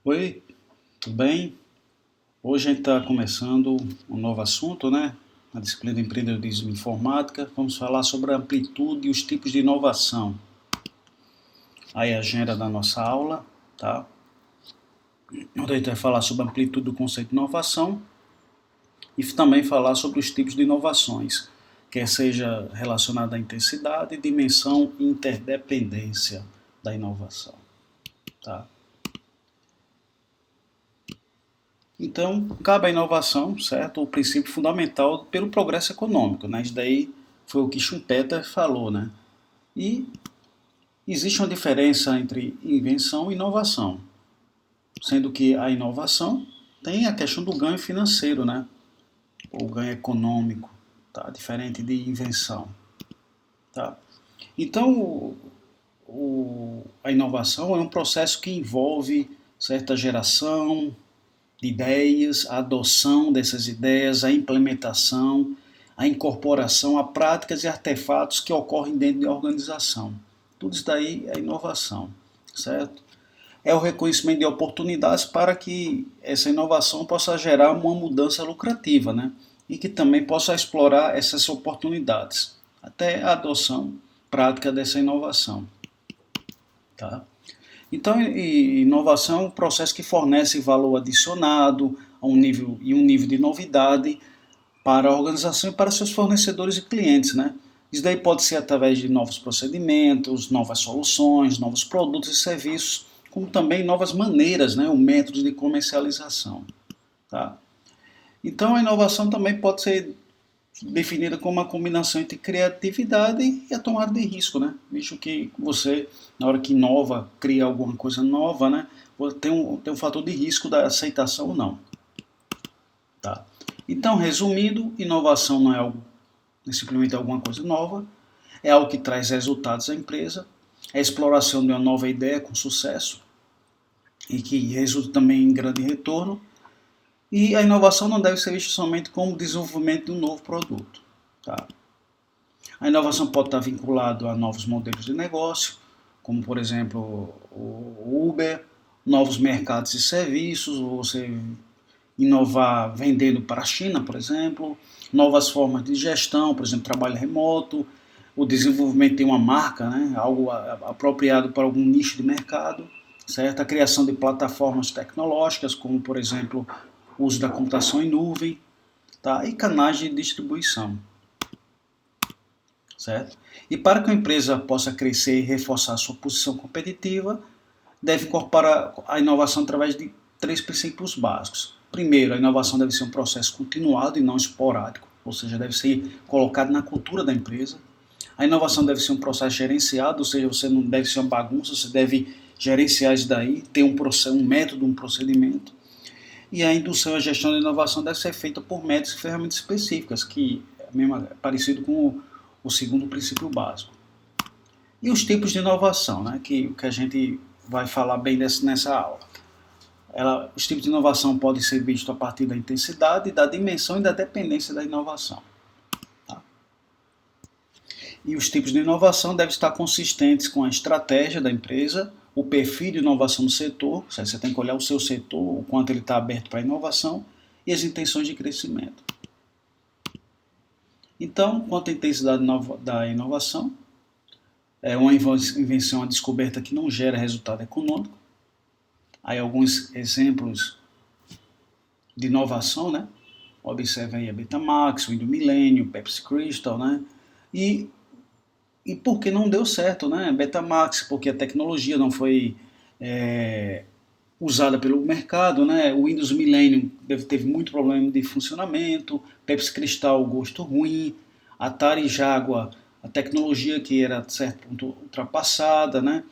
Oi, tudo bem? Hoje a gente está começando um novo assunto, né? A disciplina de empreendedorismo e informática. Vamos falar sobre a amplitude e os tipos de inovação. Aí a agenda da nossa aula, tá? Onde a gente vai falar sobre a amplitude do conceito de inovação e também falar sobre os tipos de inovações, quer seja relacionada à intensidade, dimensão e interdependência da inovação, tá? Então, cabe à inovação, certo? O princípio fundamental pelo progresso econômico, né? Isso daí foi o que Schumpeter falou, né? E existe uma diferença entre invenção e inovação, sendo que a inovação tem a questão do ganho financeiro, né? O ganho econômico, tá? Diferente de invenção, tá? Então, a inovação é um processo que envolve certa geração, de ideias, a adoção dessas ideias, a implementação, a incorporação a práticas e artefatos que ocorrem dentro de organização. Tudo isso daí é inovação, certo? É o reconhecimento de oportunidades para que essa inovação possa gerar uma mudança lucrativa, né? E que também possa explorar essas oportunidades, até a adoção prática dessa inovação, tá? Então, inovação é um processo que fornece valor adicionado a um nível de novidade para a organização e para seus fornecedores e clientes, né? Isso daí pode ser através de novos procedimentos, novas soluções, novos produtos e serviços, como também novas maneiras, né, ou métodos de comercialização, tá? Então, a inovação também pode ser definida como uma combinação entre criatividade e a tomada de risco, né? Visto que você, na hora que inova, cria alguma coisa nova, né? Tem um fator de risco da aceitação ou não, tá? Então, resumindo, inovação não é algo, é simplesmente alguma coisa nova, é algo que traz resultados à empresa, é a exploração de uma nova ideia com sucesso e que resulta também em grande retorno. E a inovação não deve ser vista somente como desenvolvimento de um novo produto, tá? A inovação pode estar vinculada a novos modelos de negócio, como por exemplo o Uber, novos mercados e serviços, você inovar vendendo para a China, por exemplo, novas formas de gestão, por exemplo, trabalho remoto, o desenvolvimento de uma marca, né, algo apropriado para algum nicho de mercado, certo? A criação de plataformas tecnológicas, como por exemplo o uso da computação em nuvem, tá? E canais de distribuição, certo? E para que a empresa possa crescer e reforçar sua posição competitiva, deve incorporar a inovação através de três princípios básicos. Primeiro, a inovação deve ser um processo continuado e não esporádico, ou seja, deve ser colocado na cultura da empresa. A inovação deve ser um processo gerenciado, ou seja, você não deve ser uma bagunça, você deve gerenciar isso daí, ter um método, um procedimento. E a indução e a gestão da inovação deve ser feita por métodos e ferramentas específicas, que é parecido com o segundo princípio básico. E os tipos de inovação, né, que a gente vai falar bem nessa aula. Os tipos de inovação podem ser vistos a partir da intensidade, da dimensão e da dependência da inovação. Tá? E os tipos de inovação devem estar consistentes com a estratégia da empresa, o perfil de inovação do setor, você tem que olhar o seu setor, o quanto ele está aberto para a inovação, e as intenções de crescimento. Então, quanto à intensidade da inovação, é uma invenção, uma descoberta que não gera resultado econômico. Aí alguns exemplos de inovação, né? Observe aí a Betamax, o Windows Millennium, Pepsi Crystal, né? E, e por que não deu certo, né? Betamax, porque a tecnologia não foi usada pelo mercado, né? O Windows Millennium teve muito problema de funcionamento, Pepsi Crystal, gosto ruim, Atari Jaguar, a tecnologia que era a certo ponto ultrapassada, né?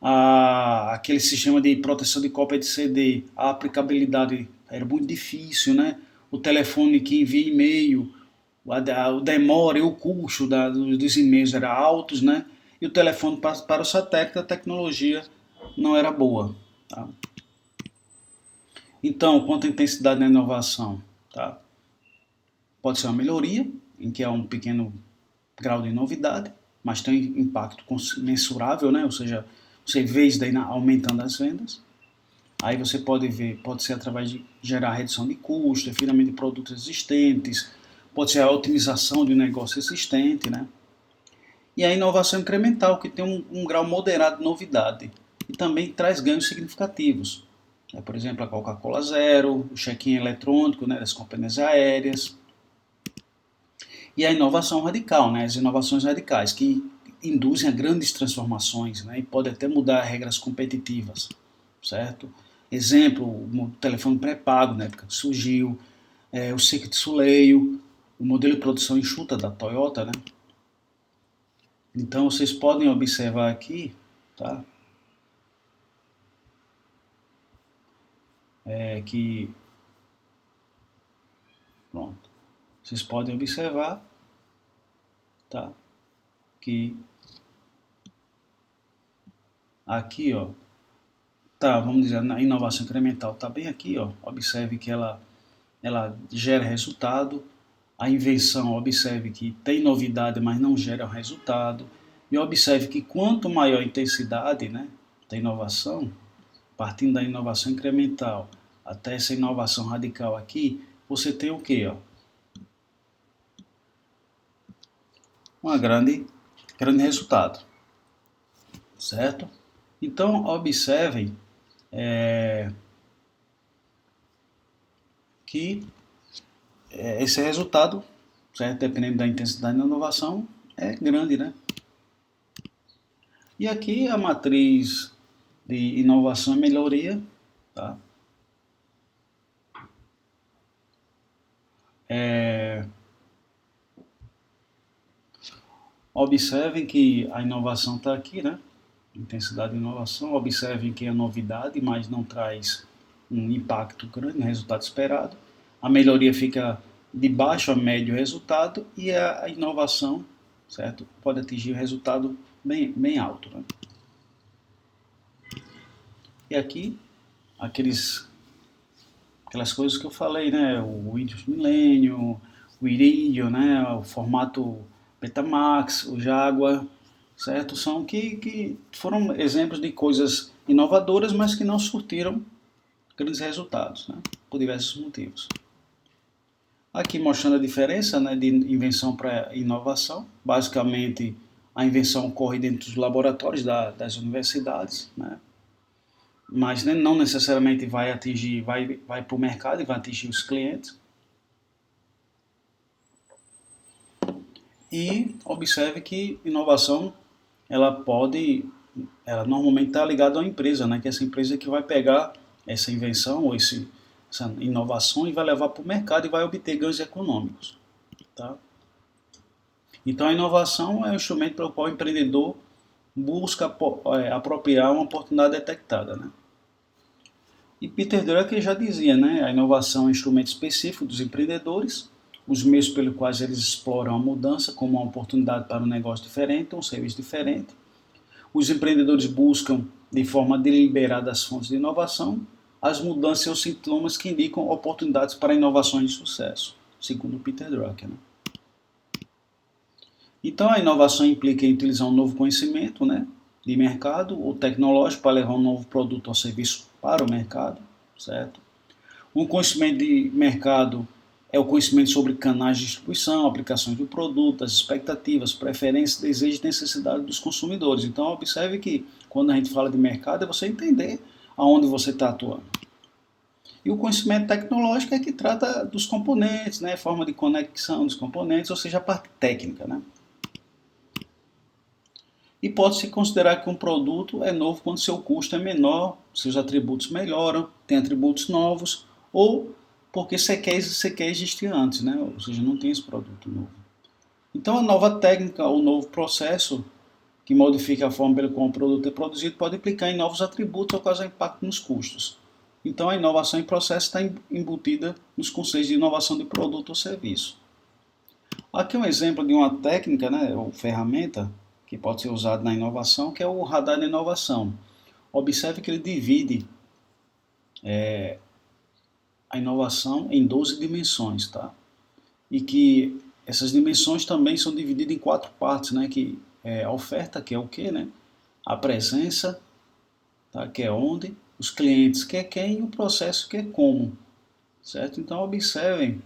Aquele sistema de proteção de cópia de CD, a aplicabilidade era muito difícil, né? O telefone que envia e-mail, o demora e o custo dos e-mails era altos, né? E o telefone para o satélite, a tecnologia não era boa, tá? Então, quanto à intensidade da inovação, tá? Pode ser uma melhoria, em que há um pequeno grau de novidade, mas tem impacto mensurável, né? Ou seja, você vê isso daí aumentando as vendas. Aí você pode ver, pode ser através de gerar redução de custo, refinamento de produtos existentes, pode ser a otimização de um negócio existente, né? E a inovação incremental, que tem um grau moderado de novidade e também traz ganhos significativos. Por exemplo, a Coca-Cola Zero, o check-in eletrônico, né, das companhias aéreas. E a inovação radical, né, as inovações radicais, que induzem a grandes transformações, né, e podem até mudar regras competitivas, certo? Exemplo, o telefone pré-pago, na época que surgiu, o Circuit de Soleil, o modelo de produção enxuta da Toyota, né? Então vocês podem observar aqui, tá? Que pronto. Vocês podem observar, tá? Que aqui, ó, tá, vamos dizer, na inovação incremental tá bem aqui, ó. Observe que ela gera resultado. A invenção, observe que tem novidade, mas não gera resultado. E observe que quanto maior a intensidade, né, da inovação, partindo da inovação incremental até essa inovação radical aqui, você tem o quê? Ó? Um grande resultado, certo? Então, observem que esse resultado, certo? Dependendo da intensidade da inovação, é grande, né? E aqui a matriz de inovação e melhoria, tá? Observem que a inovação está aqui, né? Intensidade de inovação. Observem que é novidade, mas não traz um impacto grande no resultado esperado. A melhoria fica de baixo a médio resultado e a inovação, certo? Pode atingir um resultado bem alto, né? E aqui, aquelas coisas que eu falei, né? O Windows Millennium, o Iridium, né? O formato Betamax, o Jaguar, certo? São que foram exemplos de coisas inovadoras, mas que não surtiram grandes resultados, né? Por diversos motivos. Aqui mostrando a diferença, né, de invenção para inovação. Basicamente, a invenção ocorre dentro dos laboratórios das universidades, né? Mas não necessariamente vai para o mercado e vai atingir os clientes. E observe que inovação ela normalmente está ligada a uma empresa, né? Que é essa empresa que vai pegar essa invenção ou essa inovação e vai levar para o mercado e vai obter ganhos econômicos, tá? Então a inovação é um instrumento pelo qual o empreendedor busca apropriar uma oportunidade detectada, né? E Peter Drucker já dizia, né? A inovação é um instrumento específico dos empreendedores, os meios pelos quais eles exploram a mudança como uma oportunidade para um negócio diferente, um serviço diferente. Os empreendedores buscam, de forma deliberada, as fontes de inovação, as mudanças e os sintomas que indicam oportunidades para inovações de sucesso, segundo Peter Drucker, né? Então, a inovação implica em utilizar um novo conhecimento, né, de mercado ou tecnológico para levar um novo produto ou serviço para o mercado, certo? Um conhecimento de mercado é o conhecimento sobre canais de distribuição, aplicações do produto, as expectativas, preferências, desejos e necessidades dos consumidores. Então, observe que quando a gente fala de mercado, é você entender aonde você está atuando. E o conhecimento tecnológico é que trata dos componentes, né, forma de conexão dos componentes, ou seja, a parte técnica, né? E pode-se considerar que um produto é novo quando seu custo é menor, seus atributos melhoram, tem atributos novos, ou porque sequer existia antes, né? Ou seja, não tem esse produto novo. Então, a nova técnica ou novo processo que modifica a forma pela qual o produto é produzido pode implicar em novos atributos ou causar impacto nos custos. Então, a inovação em processo está embutida nos conceitos de inovação de produto ou serviço. Aqui é um exemplo de uma técnica, né, ou ferramenta, que pode ser usada na inovação, que é o radar de inovação. Observe que ele divide a inovação em 12 dimensões, tá? E que essas dimensões também são divididas em 4 partes, né? Que é a oferta, que é o quê, né? A presença, tá? Que é onde, os clientes quer quem e o processo quer como, certo? Então observem,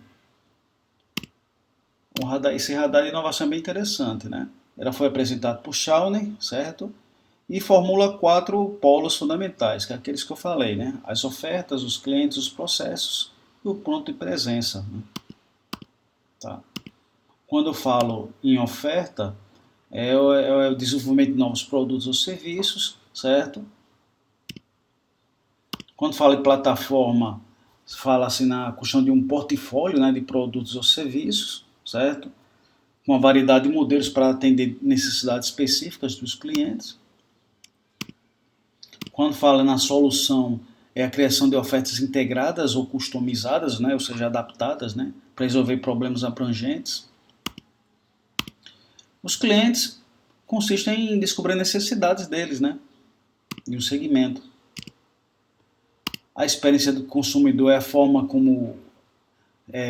esse radar de inovação é bem interessante, né? Ela foi apresentada por Shawnee, certo? E formula 4 polos fundamentais, que é aqueles que eu falei, né? As ofertas, os clientes, os processos e o ponto de presença. Né? Tá. Quando eu falo em oferta, é o desenvolvimento de novos produtos ou serviços, certo? Quando fala em plataforma, fala-se na questão de um portfólio, né, de produtos ou serviços, certo? Com uma variedade de modelos para atender necessidades específicas dos clientes. Quando fala na solução, é a criação de ofertas integradas ou customizadas, né, ou seja, adaptadas, né, para resolver problemas abrangentes. Os clientes consistem em descobrir necessidades deles, né, de um segmento. A experiência do consumidor é a forma como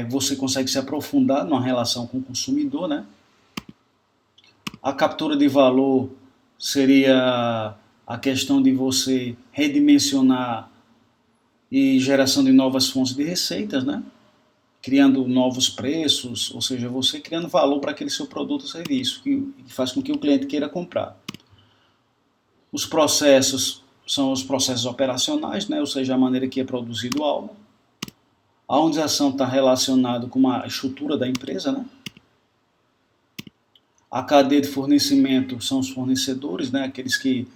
você consegue se aprofundar numa relação com o consumidor, né? A captura de valor seria a questão de você redimensionar e geração de novas fontes de receitas, né? Criando novos preços, ou seja, você criando valor para aquele seu produto ou serviço, que faz com que o cliente queira comprar. Os processos são os processos operacionais, né? Ou seja, a maneira que é produzido algo. A organização está relacionada com a estrutura da empresa, né? A cadeia de fornecimento são os fornecedores, né? Aqueles que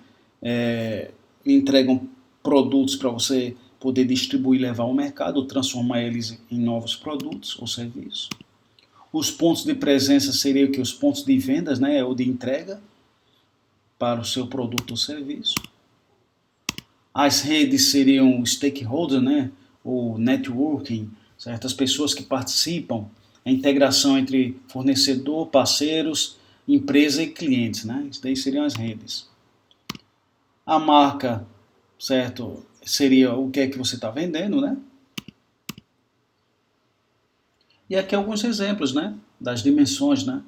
entregam produtos para você poder distribuir e levar ao mercado, transformar eles em novos produtos ou serviços. Os pontos de presença seriam que os pontos de vendas, né, ou de entrega para o seu produto ou serviço. As redes seriam stakeholders, né, ou networking, certas pessoas que participam, a integração entre fornecedor, parceiros, empresa e clientes, né? Isso daí seriam as redes. A marca, certo, seria o que é que você está vendendo, né? E aqui alguns exemplos, né, das dimensões, né?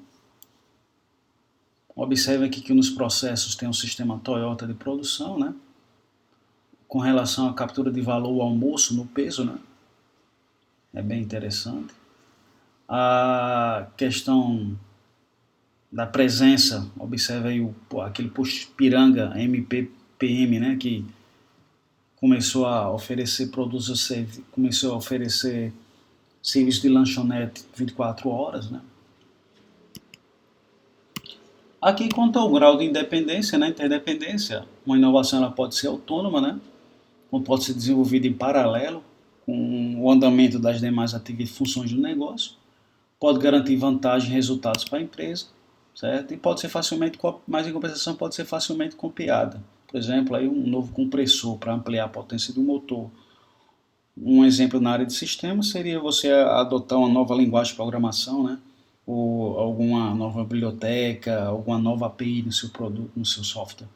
Observe aqui que nos processos tem um sistema Toyota de produção, né? Com relação à captura de valor, o almoço no peso, né? É bem interessante. A questão da presença, observe aí aquele Piranga MPPM, né? Que começou a oferecer produtos, começou a oferecer serviço de lanchonete 24 horas, né? Aqui conta o grau de independência, né, interdependência. Uma inovação ela pode ser autônoma, né, ou pode ser desenvolvida em paralelo com o andamento das demais atividades e funções do negócio. Pode garantir vantagens e resultados para a empresa, certo? E pode ser facilmente, mas em compensação pode ser facilmente copiada. Por exemplo, aí um novo compressor para ampliar a potência do motor. Um exemplo na área de sistemas seria você adotar uma nova linguagem de programação, né? Ou alguma nova biblioteca, alguma nova API no seu produto, no seu software.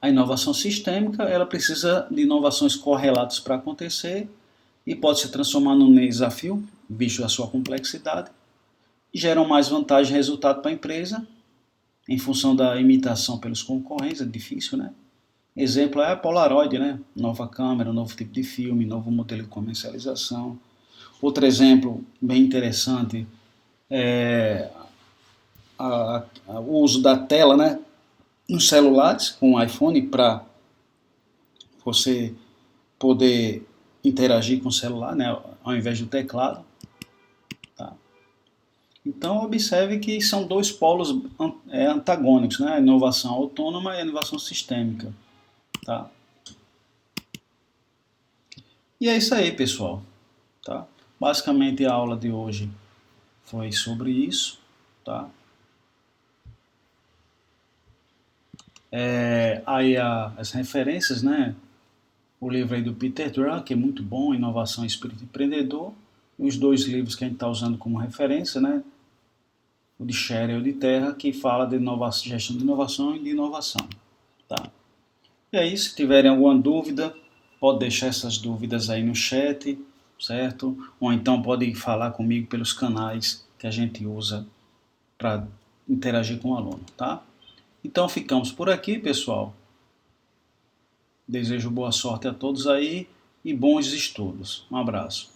A inovação sistêmica, ela precisa de inovações correlatas para acontecer e pode se transformar num desafio, visto a sua complexidade, e geram mais vantagem e resultado para a empresa, em função da imitação pelos concorrentes, é difícil, né? Exemplo é a Polaroid, né? Nova câmera, novo tipo de filme, novo modelo de comercialização. Outro exemplo bem interessante é o uso da tela, né, nos celulares com o iPhone para você poder interagir com o celular, né, ao invés do teclado. Tá? Então observe que são dois polos antagônicos, né, a inovação autônoma e a inovação sistêmica. Tá? E é isso aí, pessoal. Tá? Basicamente a aula de hoje foi sobre isso. Tá? Aí as referências, né? O livro aí do Peter Drucker, que é muito bom, Inovação e Espírito Empreendedor, e os 2 livros que a gente está usando como referência, né? O de Scherer e o de Terra, que fala de gestão de inovação e de inovação. Tá? E aí, se tiverem alguma dúvida, pode deixar essas dúvidas aí no chat, certo? Ou então pode falar comigo pelos canais que a gente usa para interagir com o aluno, tá? Então ficamos por aqui, pessoal. Desejo boa sorte a todos aí e bons estudos. Um abraço.